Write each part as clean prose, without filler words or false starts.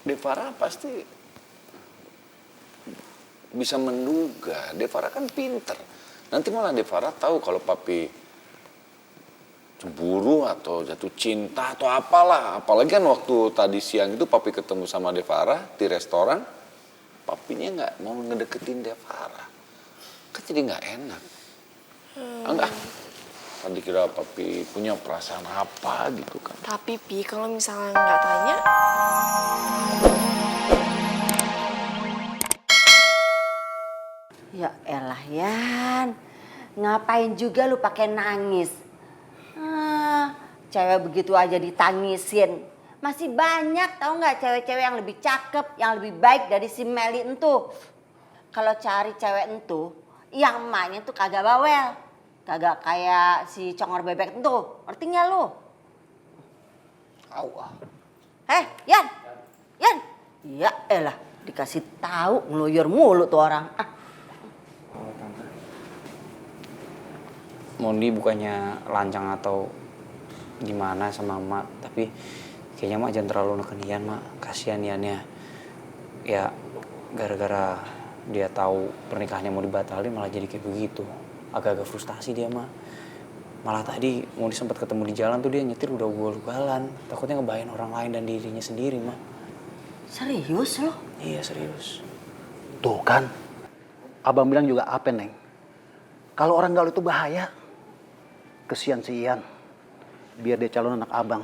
Devara pasti bisa menduga. Devara kan pinter. Nanti malah Devara tahu kalau papi cemburu atau jatuh cinta atau apalah. Apalagi kan waktu tadi siang itu papi ketemu sama Devara di restoran. Papinya nggak mau ngedeketin Devara. Kan jadi nggak enak. Enggak. Tadi kira papi punya perasaan apa gitu kan. Tapi Pi, kalau misalnya nggak tanya, Ya elah Yan, ngapain juga lu pakai nangis? Cewek begitu aja ditangisin. Masih banyak tahu nggak cewek-cewek yang lebih cakep, yang lebih baik dari si Meli entu. Kalau cari cewek entu, yang emaknya tuh kagak bawel, kagak kayak si congor bebek entu. Ngerti nggak lu? Awah. Yan, Yan, ya elah dikasih tahu ngeluyur mulu tuh orang. Mondi bukannya lancang atau gimana sama emak, tapi kayaknya emak jangan terlalu neken Ian, mak. Kasihan Iannya. Ya gara-gara dia tahu pernikahannya mau dibatalin malah jadi kayak begitu. Agak-agak frustasi dia, mak. Malah tadi Mondi sempat ketemu di jalan tuh dia nyetir udah ugal-ugalan. Takutnya ngebahayain orang lain dan dirinya sendiri, mak. Serius lo? Iya serius. Tuh kan, abang bilang juga apa, Neng? Kalau orang gaul itu bahaya. Kesian si Ian, biar dia calon anak abang.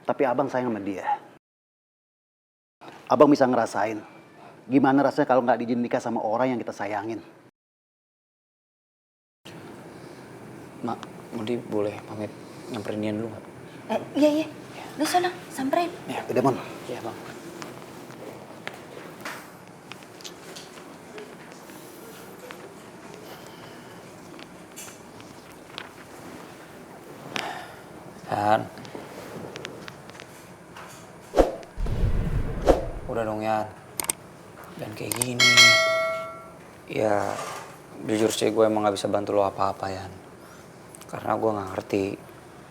Tapi abang sayang sama dia. Abang bisa ngerasain gimana rasanya kalau nggak diizinin nikah sama orang yang kita sayangin. Mak, Mondi boleh pamit nyamperin Ian dulu nggak? Iya. Lu sana, samperin. Ya, Udah, Mon. iya bang. Yan. Udah dong Yan. Dan kayak gini. Ya jujur sih gue emang gak bisa bantu lo apa-apa Yan. Karena gue gak ngerti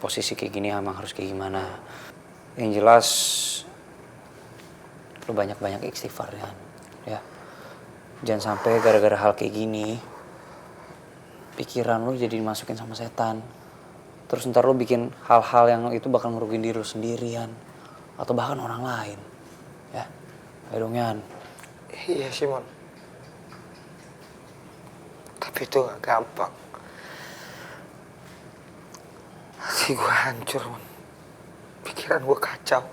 posisi kayak gini emang harus kayak gimana. Yang jelas lo banyak-banyak istighfar Yan. Ya. Jangan sampai gara-gara hal kayak gini pikiran lo jadi dimasukin sama setan. Terus ntar lo bikin hal-hal yang itu bakal ngerugiin diri lo sendirian. Atau bahkan orang lain. Ya, ayo dong Yan. Iya sih, Mon. Tapi itu gak gampang. Hati gue hancur, Mon. Pikiran gue kacau.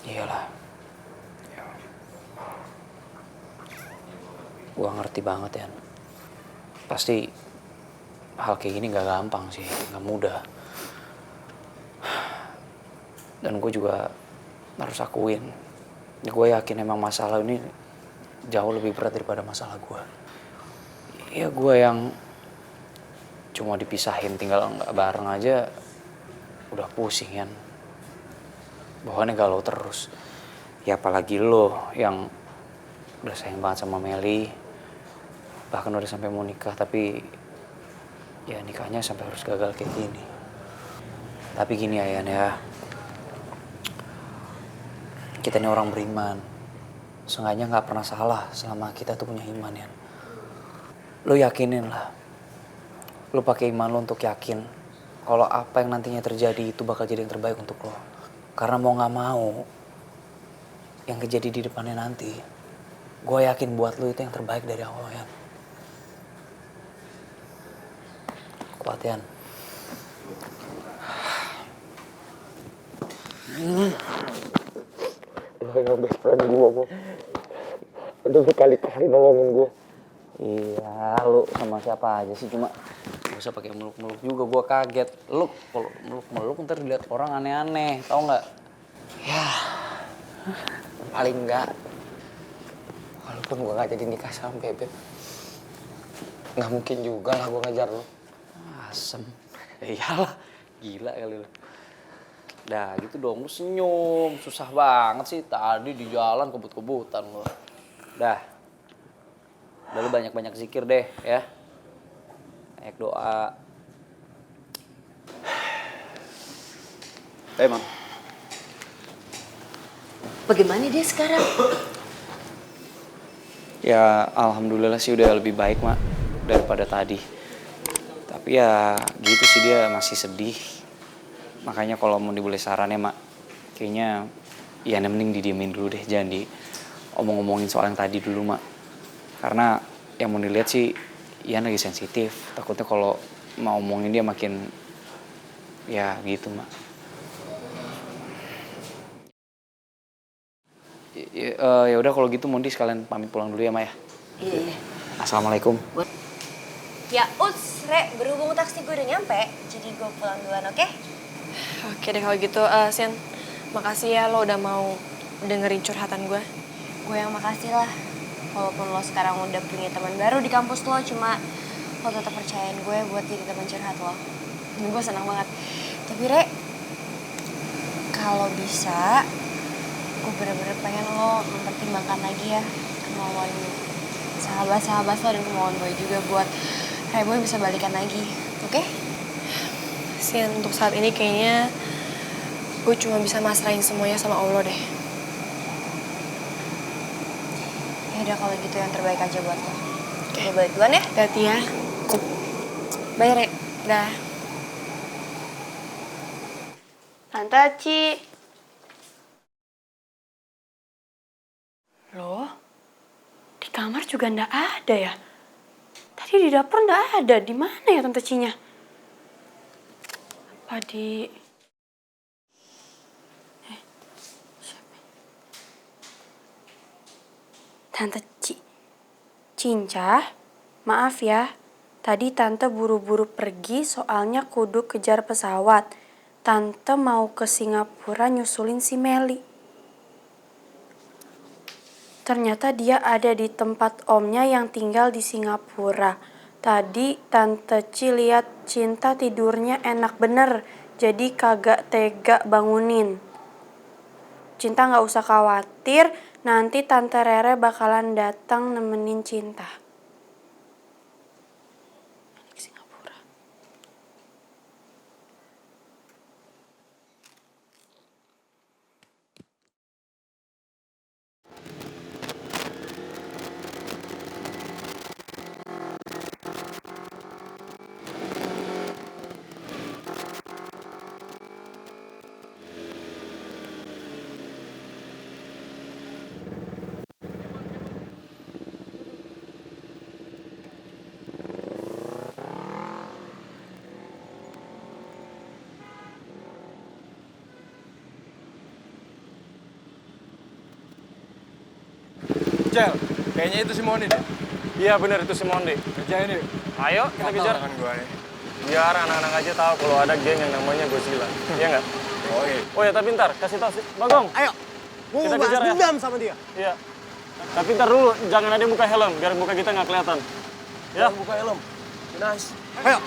Iyalah. Gue ngerti banget Yan. Pasti hal kayak gini gak gampang sih, gak mudah. Dan gue juga harus akuin, gue yakin emang masalah ini jauh lebih berat daripada masalah gue. Ya gue yang cuma dipisahin tinggal gak bareng aja udah pusing Yan. Bawaannya galau terus. Ya apalagi lo yang udah sayang banget sama Meli. Bahkan udah sampai mau nikah, tapi ya nikahnya sampai harus gagal kayak gini. Tapi gini ya Yan ya, kita ini orang beriman. Seenggaknya gak pernah salah selama kita tuh punya iman Yan. Lo yakinin lah, lo pakai iman lo untuk yakin kalau apa yang nantinya terjadi itu bakal jadi yang terbaik untuk lo. Karena mau gak mau yang kejadi di depannya nanti, gue yakin buat lo itu yang terbaik dari awal Yan. Kuat Yan. Lo yang best friend gue, Mon. Udah berkali-kali nolongin gue. Iya, lu sama siapa aja sih, cuma gak usah pakai meluk-meluk juga, gue kaget. Lu kalau meluk-meluk ntar dilihat orang aneh-aneh, tau nggak? Ya, paling enggak. Walaupun gue gak jadi nikah sama Bebek, gak mungkin juga lah gue ngejar lo. Asem. Ya iyalah, gila kali lu. Dah gitu dong, lu senyum. Susah banget sih, tadi di jalan kebut-kebutan lu. Dah. Udah lu banyak-banyak zikir deh ya. Banyak doa. Emang. Bagaimana dia sekarang? Ya alhamdulillah sih udah lebih baik mak daripada tadi. Tapi ya gitu sih dia masih sedih. Makanya kalau mau dibeli sarannya mak, kayaknya ya mending didiemin dulu deh, jangan omong-omongin soal yang tadi dulu mak. Karena yang mau dilihat sih Ian lagi sensitif. Takutnya kalau mau omongin dia makin ya gitu mak. Ya udah kalau gitu Mondi sekalian pamit pulang dulu ya mak ya. Iya. Assalamualaikum. Ya uts, Re, berhubung taksi gue udah nyampe, jadi gue pulang duluan, oke? Oke deh kalau gitu, Sian, makasih ya lo udah mau dengerin curhatan gue. Gue yang makasih lah, walaupun lo sekarang udah punya teman baru di kampus lo, cuma lo tetap percayain gue buat jadi teman curhat lo. Dan gue senang banget. Tapi Re, kalau bisa, gue bener-bener pengen lo mempertimbangkan lagi ya kemauan sahabat-sahabat lo dan kemauan gue juga buat Reboy bisa balikan lagi, oke? Sian, untuk saat ini kayaknya gue cuma bisa masrahin semuanya sama Allah deh. Ya udah kalau gitu yang terbaik aja buat lo. Gue balik duluan ya. Hati-hati ya. Bye, Re. Dah. Tante Ci. Loh? Di kamar juga ndak ada ya? Tadi di dapur ndak ada. Di mana ya Tante Cinya? Apa di... siapa? Tante Cinca, maaf ya. Tadi Tante buru-buru pergi soalnya kudu kejar pesawat. Tante mau ke Singapura nyusulin si Meli. Ternyata dia ada di tempat omnya yang tinggal di Singapura. Tadi Tante Ci lihat Cinta tidurnya enak bener, jadi kagak tega bangunin. Cinta gak usah khawatir, nanti Tante Rere bakalan datang nemenin Cinta. Ke Singapura. Cel, kayaknya itu si Mondi deh. Iya bener itu si Mondi. Kerjain yuk. Ayo kita kejar. Tangan gua nih. Biar anak-anak aja tahu kalau ada geng yang namanya Godzilla. Iya nggak? Oh iya. Oh ya tapi ntar kasih tahu si Bagong. Ayo. Gua Kita mau kejar balas ya. dendam sama dia. Iya. Tapi ntar dulu jangan ada yang buka helm biar muka kita nggak kelihatan. Ya. Jangan buka helm. Nice. Ayo.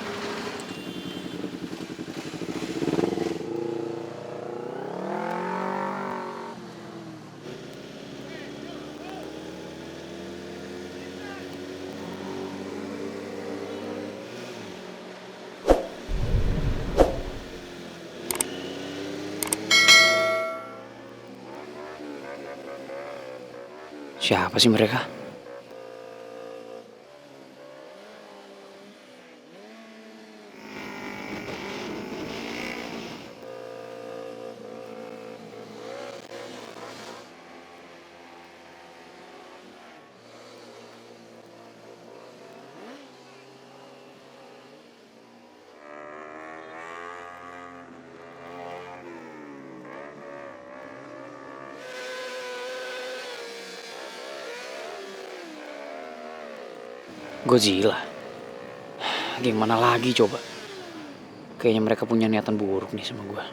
Siapa sih mereka? Godzilla. Geng mana lagi coba? Kayaknya mereka punya niatan buruk nih sama gue.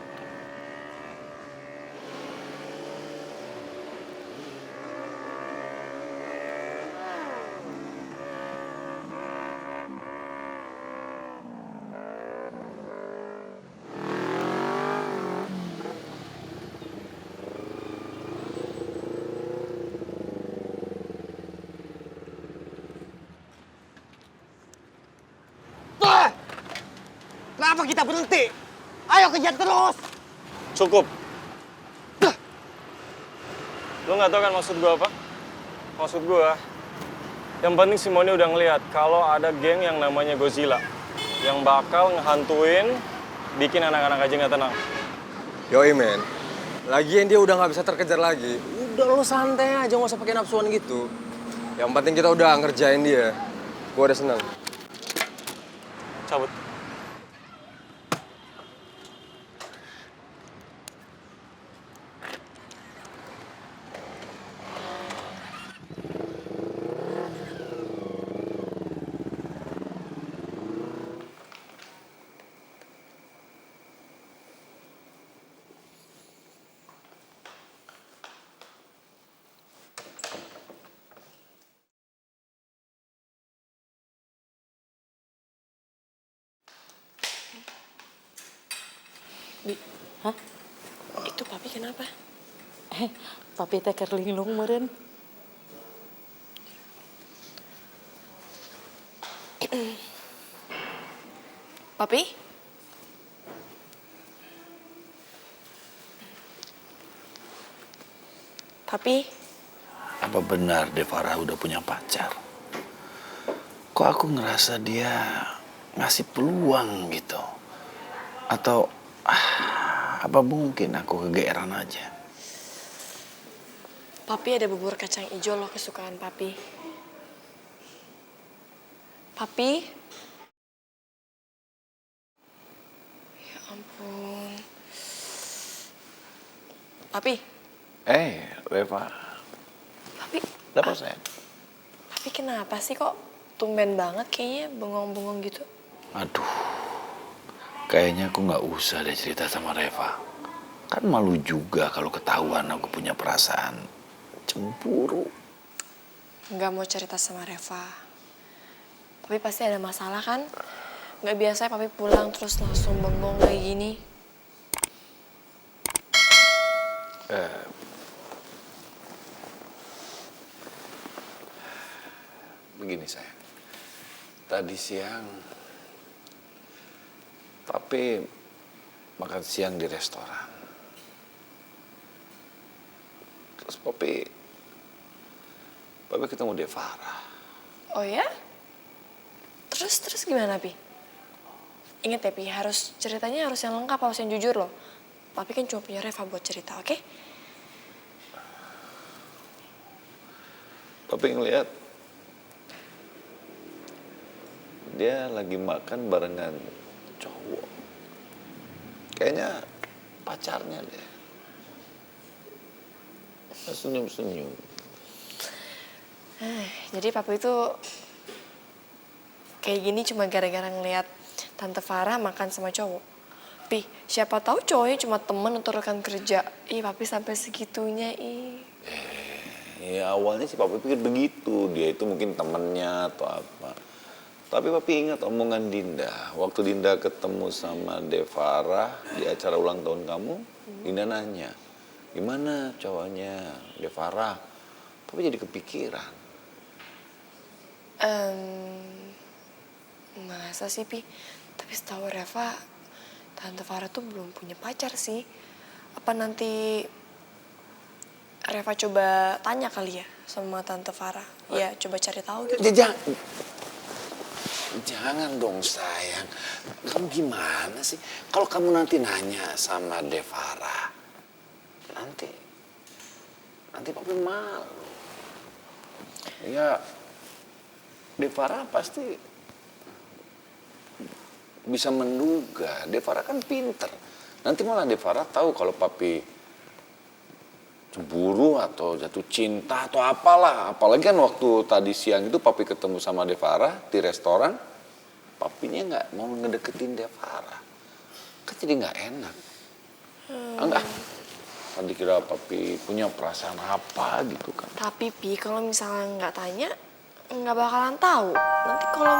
Kenapa kita berhenti? Ayo kejar terus. Cukup. Lo nggak tahu kan maksud gue apa? Maksud gue, yang penting si Moni udah ngeliat kalau ada geng yang namanya Godzilla yang bakal ngehantuin, bikin anak-anak aja nggak tenang. Yoi men, lagian dia udah nggak bisa terkejar lagi. Udah lo santai aja, nggak usah pakai nafsuan gitu. Yang penting kita udah ngerjain dia. Gue udah seneng. Cabut. Bi, hah? Itu papi kenapa? Papi teh keur linglung meureun. Papi? Papi? Apa benar Devara udah punya pacar? Kok aku ngerasa dia ngasih peluang gitu? Atau apa mungkin aku kegeeran aja? Papi ada bubur kacang hijau loh kesukaan papi. Papi? Ya ampun. Papi? Reva. Papi? Dapat saya? Papi kenapa sih kok tumben banget kayaknya bengong-bengong gitu? Aduh, kayaknya aku nggak usah deh cerita sama Reva. Kan malu juga kalau ketahuan aku punya perasaan cemburu. Nggak mau cerita sama Reva. Papi pasti ada masalah kan? Nggak biasa papi pulang terus langsung bengong kayak gini. Begini sayang, tadi siang papi makan siang di restoran. Terus papi ketemu Devara. Oh ya? Terus gimana, Pi? Ingat ya, Pi, ceritanya harus yang lengkap, harus yang jujur loh. Papi kan cuma punya Reva buat cerita, oke? Papi ngeliat dia lagi makan barengan cowok. Kayaknya pacarnya deh. Senyum-senyum. Jadi papi itu kayak gini cuma gara-gara ngeliat Tante Farah makan sama cowok. Pi, siapa tahu cowoknya cuma temen atau rekan kerja. Ih, papi sampai segitunya, ih. Ya awalnya sih papi pikir begitu. Dia itu mungkin temennya atau apa. Tapi papi ingat omongan Dinda. Waktu Dinda ketemu sama Devara di acara ulang tahun kamu, Dinda nanya, gimana cowoknya Devara? Papi jadi kepikiran. Masa sih, Pi? Tapi setahu Reva, Tante Farah tuh belum punya pacar sih. Apa nanti Reva coba tanya kali ya sama Tante Farah? Ya, coba cari tahu gitu. Jangan dong sayang. Kamu gimana sih? Kalau kamu nanti nanya sama Devara, nanti papi malu. Ya, Devara pasti bisa menduga. Devara kan pinter. Nanti malah Devara tahu kalau papi cemburu atau jatuh cinta atau apalah. Apalagi kan waktu tadi siang itu papi ketemu sama Devara di restoran. Papinya nggak mau ngedeketin Devara. Kan jadi nggak enak. Enggak. Tadi kira papi punya perasaan apa gitu kan. Tapi, Pi, kalau misalnya nggak tanya, nggak bakalan tahu. Nanti kalau